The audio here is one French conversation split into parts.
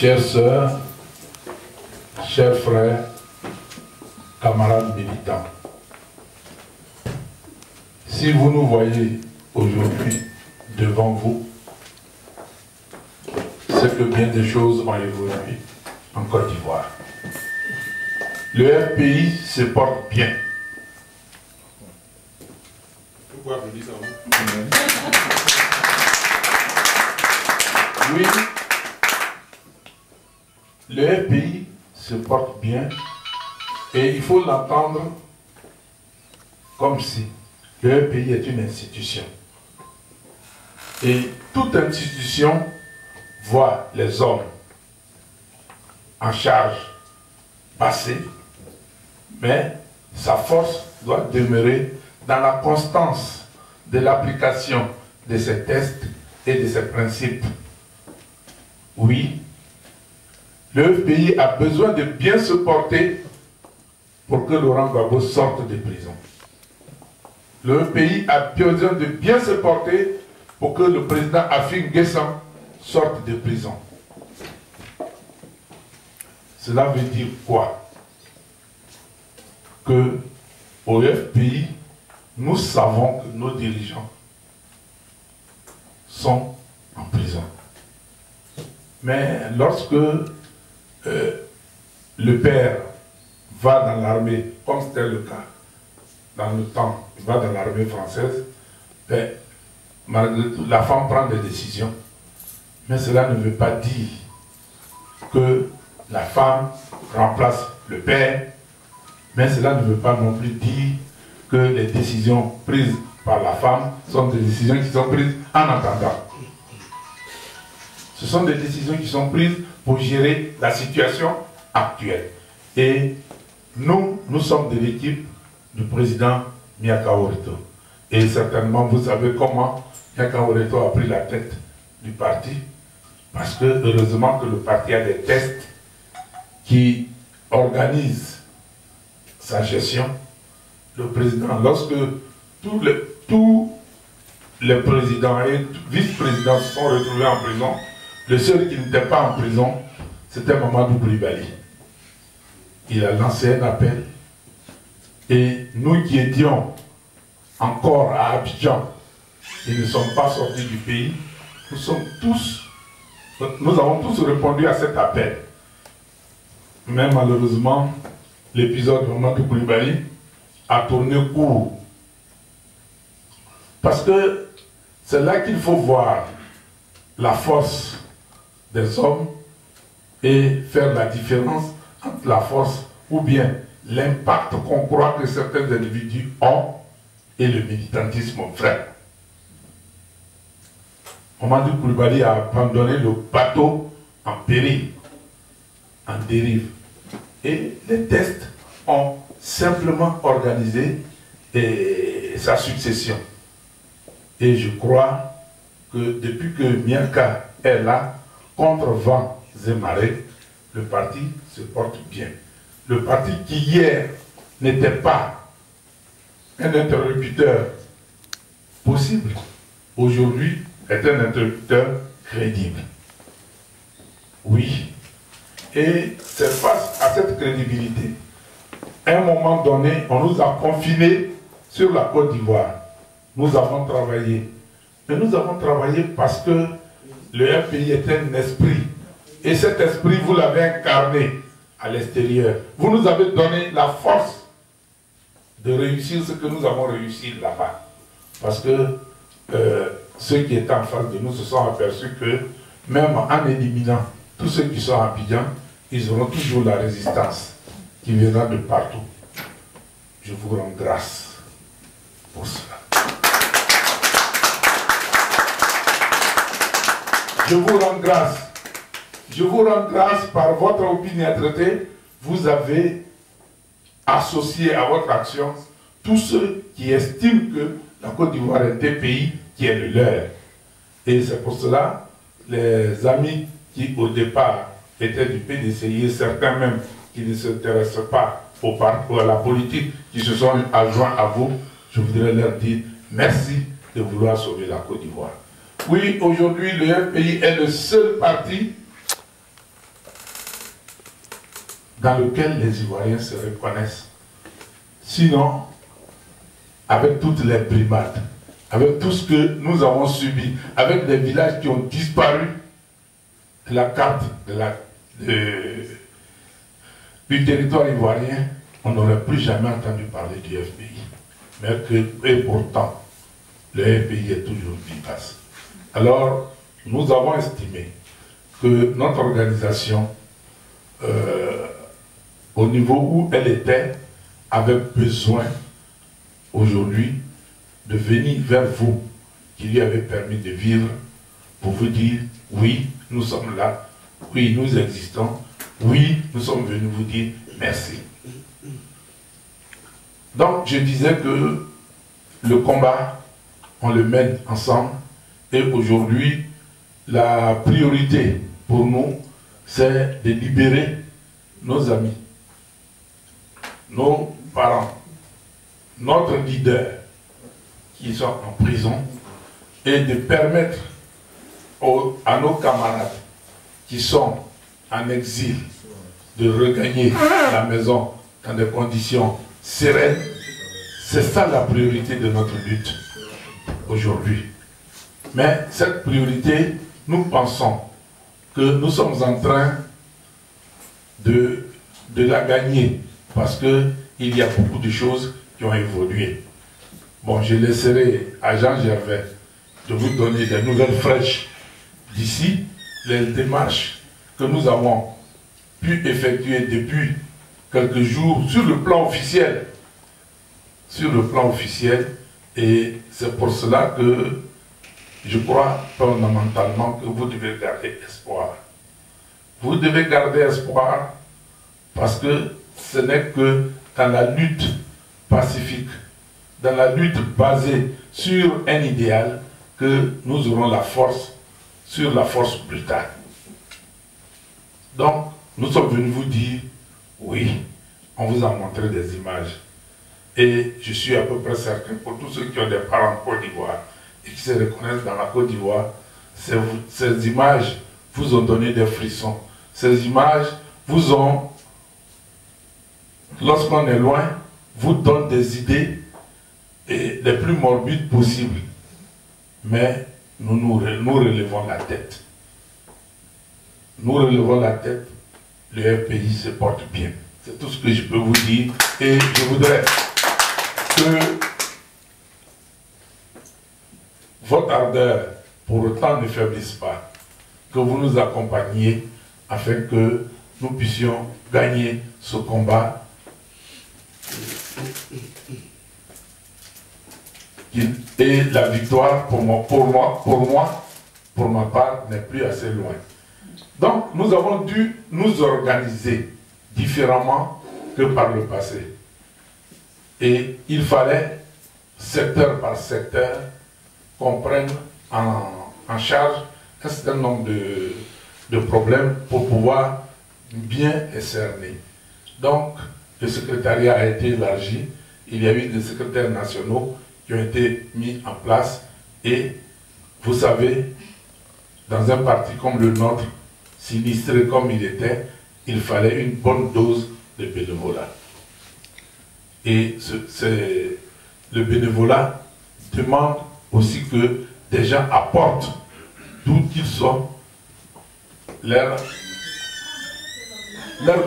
Chères sœurs, chers frères, camarades militants, si vous nous voyez aujourd'hui devant vous, c'est que bien des choses ont évolué en Côte d'Ivoire. Le FPI se porte bien. Pourquoi vous dites ça? Oui, le FPI se porte bien et il faut l'entendre comme si le FPI est une institution. Et toute institution voit les hommes en charge passer, mais sa force doit demeurer dans la constance de l'application de ces tests et de ces principes. Oui, le pays a besoin de bien se porter pour que Laurent Gbagbo sorte de prison. Le pays a besoin de bien se porter pour que le président Afin Guessan sorte de prison. Cela veut dire quoi? Que au FPI, nous savons que nos dirigeants sont en prison. Mais lorsque le père va dans l'armée, comme c'était le cas dans le temps, il va dans l'armée française, ben, la femme prend des décisions. Mais cela ne veut pas dire que la femme remplace le père, mais cela ne veut pas non plus dire que les décisions prises par la femme sont des décisions qui sont prises en attendant. Ce sont des décisions qui sont prises pour gérer la situation actuelle. Et nous sommes de l'équipe du président Miaka Oreto. Et certainement, vous savez comment Miaka Oreto a pris la tête du parti, parce que heureusement que le parti a des tests qui organisent sa gestion. Le président, lorsque tous les présidents et vice-présidents se sont retrouvés en prison, le seul qui n'était pas en prison, c'était Mamadou Koulibaly. Il a lancé un appel et nous qui étions encore à Abidjan et ne sommes pas sortis du pays, nous avons tous répondu à cet appel. Mais malheureusement, l'épisode de Mamadou Koulibaly a tourné court. Parce que c'est là qu'il faut voir la force des hommes et faire la différence entre la force ou bien l'impact qu'on croit que certains individus ont et le militantisme vrai. Mamadou Koulibaly a abandonné le bateau en péril, en dérive. Et les tests ont simplement organisé sa succession. Et je crois que depuis que Miaka est là, contre vents et marées, le parti se porte bien. Le parti qui hier n'était pas un interlocuteur possible, aujourd'hui est un interlocuteur crédible. Oui. Et c'est face à cette crédibilité, à un moment donné, on nous a confinés sur la Côte d'Ivoire. Nous avons travaillé. Mais nous avons travaillé parce que le FPI est un esprit. Et cet esprit, vous l'avez incarné à l'extérieur. Vous nous avez donné la force de réussir ce que nous avons réussi là-bas. Parce que ceux qui étaient en face de nous se sont aperçus que même en éliminant tous ceux qui sont à Abidjan, ils auront toujours la résistance qui viendra de partout. Je vous rends grâce pour cela. Je vous rends grâce. Je vous rends grâce par votre opiniâtreté. Vous avez associé à votre action tous ceux qui estiment que la Côte d'Ivoire est un pays qui est le leur. Et c'est pour cela, les amis qui au départ étaient du PDCI, certains même qui ne s'intéressent pas à la politique, qui se sont adjoints à vous, je voudrais leur dire merci de vouloir sauver la Côte d'Ivoire. Oui, aujourd'hui, le FPI est le seul parti dans lequel les Ivoiriens se reconnaissent. Sinon, avec toutes les brimades, avec tout ce que nous avons subi, avec des villages qui ont disparu de la carte du territoire ivoirien, on n'aurait plus jamais entendu parler du FPI. Et pourtant, le FPI est toujours vivace. Alors, nous avons estimé que notre organisation, au niveau où elle était, avait besoin aujourd'hui de venir vers vous, qui lui avez permis de vivre, pour vous dire, oui, nous sommes là, oui, nous existons, oui, nous sommes venus vous dire merci. Donc, je disais que le combat, on le mène ensemble, et aujourd'hui, la priorité pour nous, c'est de libérer nos amis, nos parents, notre leader qui sont en prison, et de permettre à nos camarades qui sont en exil de regagner la maison dans des conditions sereines. C'est ça la priorité de notre lutte aujourd'hui. Mais cette priorité, nous pensons que nous sommes en train de la gagner parce qu'il y a beaucoup de choses qui ont évolué. Bon, je laisserai à Jean Gervais de vous donner des nouvelles fraîches d'ici, les démarches que nous avons pu effectuer depuis quelques jours sur le plan officiel. Sur le plan officiel, et c'est pour cela que je crois fondamentalement que vous devez garder espoir. Vous devez garder espoir parce que ce n'est que dans la lutte pacifique, dans la lutte basée sur un idéal, que nous aurons la force sur la force brutale. Donc, nous sommes venus vous dire, oui, on vous a montré des images. Et je suis à peu près certain, pour tous ceux qui ont des parents en Côte d'Ivoire et qui se reconnaissent dans la Côte d'Ivoire, ces images vous ont donné des frissons. Ces images vous ont, lorsqu'on est loin, vous donnent des idées les plus morbides possibles. Mais nous relevons la tête. Nous relevons la tête, le FPI se porte bien. C'est tout ce que je peux vous dire. Et je voudrais que votre ardeur pour autant ne faiblisse pas, que vous nous accompagniez afin que nous puissions gagner ce combat et la victoire pour ma part n'est plus assez loin. Donc nous avons dû nous organiser différemment que par le passé. Et il fallait, secteur par secteur, qu'on prenne en charge un certain nombre de problèmes pour pouvoir bien les cerner. Donc, le secrétariat a été élargi, il y a eu des secrétaires nationaux qui ont été mis en place et, vous savez, dans un parti comme le nôtre, sinistré comme il était, il fallait une bonne dose de bénévolat. Et le bénévolat demande aussi que des gens apportent, d'où qu'ils sont, leur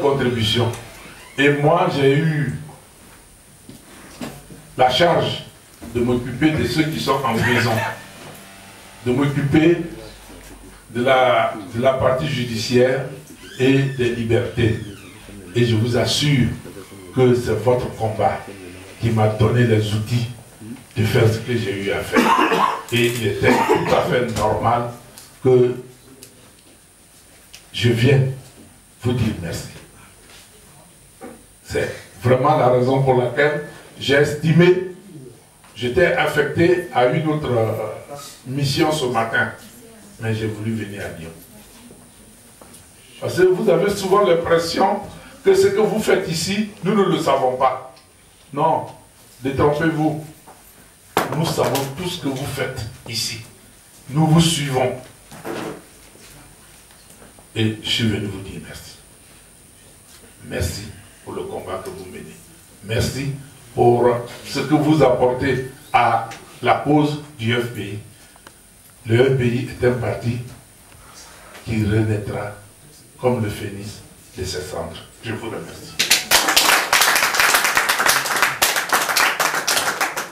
contribution. Et moi, j'ai eu la charge de m'occuper de ceux qui sont en prison, de m'occuper de la partie judiciaire et des libertés. Et je vous assure que c'est votre combat qui m'a donné les outils de faire ce que j'ai eu à faire. Et il était tout à fait normal que je vienne vous dire merci. C'est vraiment la raison pour laquelle j'ai estimé, j'étais affecté à une autre mission ce matin, mais j'ai voulu venir à Lyon. Parce que vous avez souvent l'impression que ce que vous faites ici, nous ne le savons pas. Non, détrompez-vous. Nous savons tout ce que vous faites ici. Nous vous suivons. Et je suis venu vous dire merci. merci pour le combat que vous menez. Merci pour ce que vous apportez à la cause du FPI. Le FPI est un parti qui renaîtra comme le phénix de ses cendres. Je vous remercie.